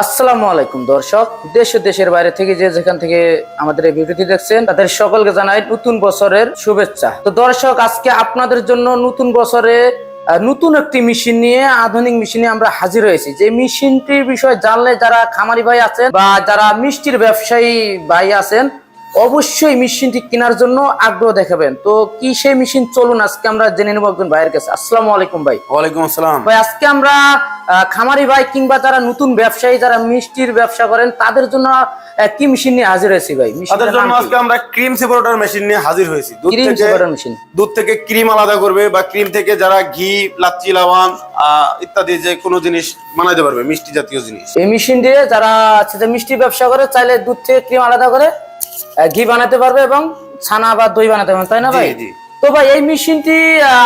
আসসালামু আলাইকুম দর্শক, দেশ ও দেশের বাইরে থেকে যে যেখান থেকে আমাদের এই ভিডিওটি দেখছেন তাদের সকলকে জানাই নতুন বছরের শুভেচ্ছা। তো দর্শক, আজকে আপনাদের জন্য নতুন বছরে নতুন একটি মেশিন নিয়ে, আধুনিক মেশিন নিয়ে আমরা হাজির হয়েছি। যে মেশিনটির বিষয়ে জানলে যারা খামারি ভাই আছেন বা যারা মিষ্টির ব্যবসায়ী ভাই আছেন, অবশ্যই মেশিনটি কেনার জন্য আগ্রহ দেখাবেন। তো কি সেই মেশিন, চলুন আজকে আমরা জেনে নেব একজন ভাইয়ের কাছে। আসসালামু আলাইকুম ভাই। ওয়ালাইকুম আসসালাম ভাই, আজকে আমরা খামারি ভাই কিংবা যারা নতুন ব্যবসায়ী, যারা মিষ্টির ব্যবসা করেন, তাদের জন্য কি মেশিন নিয়ে হাজির হয়েছি ভাই? তাদের জন্য আজকে আমরা ক্রিম সেপারেটর মেশিন নিয়ে হাজির হয়েছি। দুধ থেকে ক্রিম আলাদা করবে বা ক্রিম থেকে যারা ঘি, লাচ্ছি, লাবান ইত্যাদি যে কোনো জিনিস বানাইতে পারবে, মিষ্টি জাতীয় জিনিস। এই মেশিন দিয়ে যারা মিষ্টি ব্যবসা করে চাইলে দুধ থেকে ক্রিম আলাদা করে ঘি বানাতে পারবে এবং ছানা বা দই বানাতে পারবে, তাই না ভাই? তো ভাই, এই মেশিনটি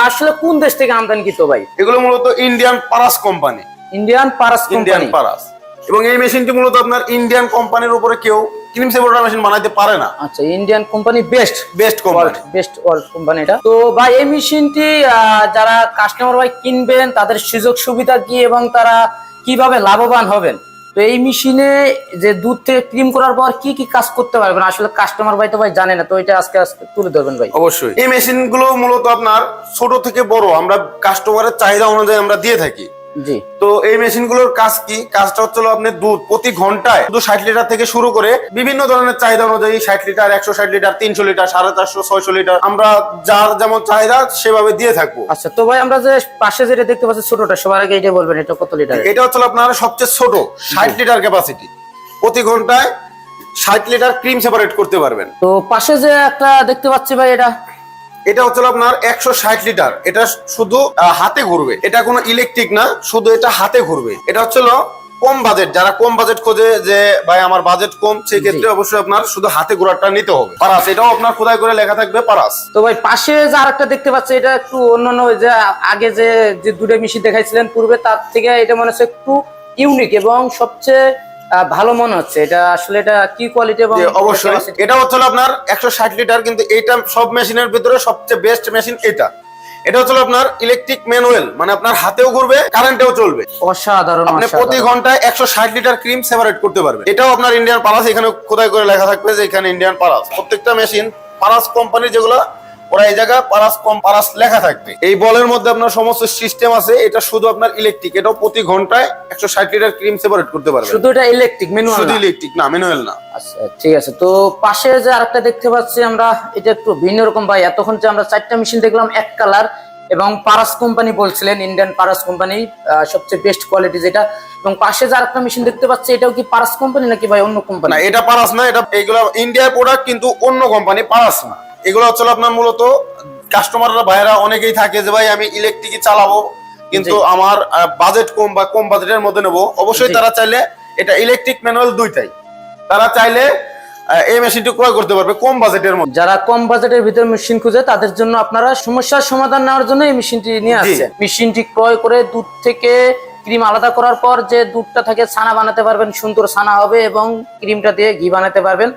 আসলে কোন দেশ থেকে আমদানিকৃত ভাই? এগুলো মূলত Indian Paras company. Indian Paras. এবং এই মেশিনটি মূলত আপনার ইন্ডিয়ান কোম্পানির উপরে কেউ ক্রিম সেপারেটর মেশিন বানাইতে পারে না। আচ্ছা, ইন্ডিয়ান কোম্পানি বেস্ট কোম্পানি এটা। তো ভাই, এই মেশিনটি যারা কাস্টমার ভাই কিনবেন তাদের সুযোগ সুবিধা কি এবং তারা কিভাবে লাভবান হবেন? তো এই মেশিনে যে দুধ থেকে ক্রিম করার পর কি কি কাজ করতে পারবেন, আসলে কাস্টমার ভাই তো ভাই জানে না, তো এটা আজকে তুলে ধরবেন ভাই। অবশ্যই এই মেশিন গুলো মূলত আপনার ছোট থেকে বড় আমরা কাস্টমারের চাহিদা অনুযায়ী আমরা দিয়ে থাকি। জি। তো এই মেশিন গুলোর কাজ কি? কাজটা হচ্ছে আপনি দুধ প্রতি ঘন্টায় 60 লিটার থেকে শুরু করে বিভিন্ন ধরনের চাহিদা অনুযায়ী 60 লিটার, 160 লিটার, 300 লিটার, 450, 600 লিটার আমরা যার যেমন চাহিদা সেভাবে দিয়ে থাকবো। আচ্ছা, তো ভাই আমরা যে পাশে যেটা দেখতে পাচ্ছি ছোটটা, সবার আগে এটা বলবেন, এটা কত লিটার? এটা হচ্ছে আপনার সবচেয়ে ছোট 60 লিটার ক্যাপাসিটি। প্রতি ঘন্টায় 60 লিটার ক্রিম সেপারেট করতে পারবেন। তো পাশে যে একটা দেখতে পাচ্ছি ভাই, এটা হচ্ছে আপনার 160 লিটার। এটা শুধু হাতে ঘুরবে, এটা কোনো ইলেকট্রিক না, শুধু এটা হাতে ঘুরবে। এটা হচ্ছে কম বাজেট, যারা কম বাজেট খোঁজে যে ভাই আমার বাজেট কম, সেই ক্ষেত্রে অবশ্যই আপনার শুধু হাতে ঘোরাটা নিতে হবে। পারাস, এটাও আপনার খোদাই করে লেখা থাকবে পারাস। তো ভাই, পাশে যে আরেকটা দেখতে পাচ্ছি, এটা একটু অন্যান্য, যে আগে যে দুটো মেশিন দেখাইছিলেন পূর্বে, তার থেকে এটা মনে হচ্ছে একটু ইউনিক এবং সবচেয়ে ভালো মনে হচ্ছে। এটা আসলে এটা কি কোয়ালিটি? এবং অবশ্যই এটা হচ্ছে আপনার 160 লিটার, কিন্তু এটা সব মেশিনের ভিতরে সবচেয়ে বেস্ট মেশিন এটা। এটা হচ্ছে আপনার ইলেকট্রিক ম্যানুয়াল, মানে আপনার হাতেও ঘুরবে, কারেন্টেও চলবে। অসাধারণ। আপনি প্রতি ঘন্টায় 160 লিটার ক্রিম সেপারেট করতে পারবেন। এটাও আপনার ইন্ডিয়ান পারাস, এখানে খোদাই করে লেখা থাকবে যে এখানে ইন্ডিয়ান পারাস। প্রত্যেকটা মেশিন পারাস কোম্পানির যেগুলো, ওরা এই জায়গায় পারাস লেখা থাকবে। এই বলের মধ্যে আপনার সমস্ত সিস্টেম আছে। এটা শুধু আপনার ইলেকট্রিক, এটাও প্রতি ঘন্টায় 160 লিটার ক্রিম সেপারেট করতে পারবে। শুধু এটা ইলেকট্রিক, ম্যানুয়াল? শুধু ইলেকট্রিক না, ম্যানুয়াল না। আচ্ছা, ঠিক আছে। তো পাশে যে আরেকটা দেখতে পাচ্ছি আমরা, এটা একটু ভিন্ন রকম ভাই। এতক্ষণ যে আমরা 4টা মেশিন দেখলাম এক কালার, এবং পারাস কোম্পানি বলছিলেন, ইন্ডিয়ান পারাস কোম্পানি সবচেয়ে বেস্ট কোয়ালিটি যেটা। এবং পাশে যে আরেকটা মেশিন দেখতে পাচ্ছি, এটাও কি পারাস কোম্পানি নাকি ভাই অন্য কোম্পানি? না, এটা পারাস না, এটা এগুলো ইন্ডিয়ার প্রোডাক্ট, কিন্তু অন্য কোম্পানি, পারাস না। এগুলো হচ্ছে আপনার মূলত কাস্টমাররা ভাইরা অনেকেই থাকে যে ভাই আমি ইলেকট্রিকই চালাবো, কিন্তু আমার বাজেট কম বা কম বাজেটের মধ্যে নেবো। অবশ্যই তারা চাইলে এটা ইলেকট্রিক ম্যানুয়াল দুইটাই, তারা চাইলে এই মেশিনটি ক্রয় করতে পারবে কম বাজেটের মধ্যে। যারা কম বাজেটের ভিতরে মেশিন খুঁজে তাদের জন্য আপনারা সমস্যার সমাধান নেওয়ার জন্য এই মেশিনটি নিয়ে আসছেন। মেশিনটি ক্রয় করে দুধ থেকে ক্রিম আলাদা করার পর যে দুধটা থাকে ছানা বানাতে পারবেন, সুন্দর ছানা হবে, এবং ক্রিমটা দিয়ে ঘি বানাতে পারবেন।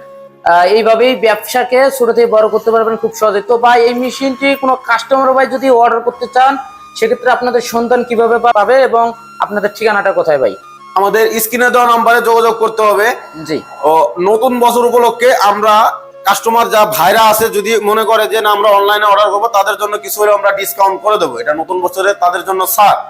এইভাবেই ব্যবসাকে ছোট থেকে বড় করতে পারবেন খুব সহজে। তো ভাই, এই মেশিনটি কোনো কাস্টমার ভাই যদি অর্ডার করতে চান, সেক্ষেত্রে আপনাদের সন্ধান কিভাবে পাবে এবং আপনাদের ঠিকানাটা কোথায় ভাই? আমাদের স্ক্রিনে দেওয়া নাম্বারে যোগাযোগ করতে হবে। জি। ও নতুন বছর উপলক্ষে আমরা কাস্টমার যা ভাইরা আছে, যদি মনে করে যে না আমরা অনলাইনে অর্ডার করবো, তাদের জন্য কিছু হলে আমরা ডিসকাউন্ট করে দেবো। এটা নতুন বছরে তাদের জন্য ছাড়।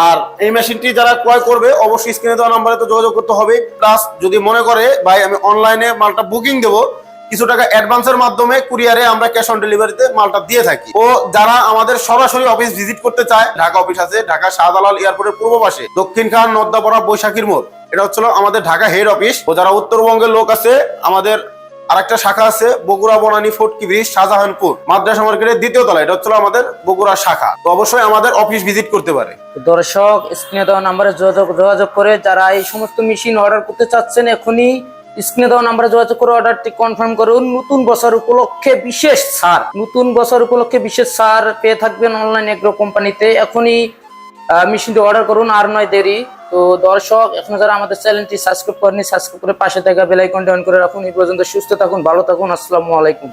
আর এই মেশিনটি যারা ক্রয় করবে অবশ্যই স্ক্রিনে দেওয়া নাম্বারে তো যোগাযোগ করতে হবে। প্লাস যদি মনে করে ভাই আমি অনলাইনে মালটা বুকিং দেবো, কিছু টাকা অ্যাডভান্সের মাধ্যমে কুরিয়ারে আমরা ক্যাশ অন ডেলিভারিতে মালটা দিয়ে থাকি। ও যারা আমাদের সরাসরি অফিস ভিজিট করতে চায়, ঢাকা অফিস আছে ঢাকা শাহজালাল এয়ারপোর্টের পূর্ব পাশে, দক্ষিণ খান নদ্যাপাড়া বৈশাখীর মোড়। এটা হচ্ছে আমাদের ঢাকা হেড অফিস। ও যারা উত্তরবঙ্গের লোক আছে, আমাদের আরেকটা শাখা আছে বগুড়া বনানী ফটকি ব্রিজ শাহজাহানপুর মাদ্রাসা মার্কেটের 2য় তলা, এটা হচ্ছে আমাদের বগুড়া শাখা। তো অবশ্যই আমাদের অফিস ভিজিট করতে পারে। দর্শক, স্ক্রিনে দেওয়া নাম্বারে যোগাযোগ করে যারা এই সমস্ত মেশিন অর্ডার করতে চাচ্ছেন, এখনই স্ক্রিনে দেওয়া নাম্বারে যোগাযোগ করে অর্ডারটি কনফার্ম করুন। নতুন বছর উপলক্ষে বিশেষ ছাড় পেয়ে থাকবেন অনলাইন এগ্রো কোম্পানিতে। এখনই মেশিনটি অর্ডার করুন, আর নয় দেরি। তো দর্শক, এখন যারা আমাদের চ্যানেলটি সাবস্ক্রাইব করেনি, সাবস্ক্রাইব করে পাশে থাকা বেল আইকনটি অন করে রাখুন। এই পর্যন্ত সুস্থ থাকুন, ভালো থাকুন। আসসালামু আলাইকুম।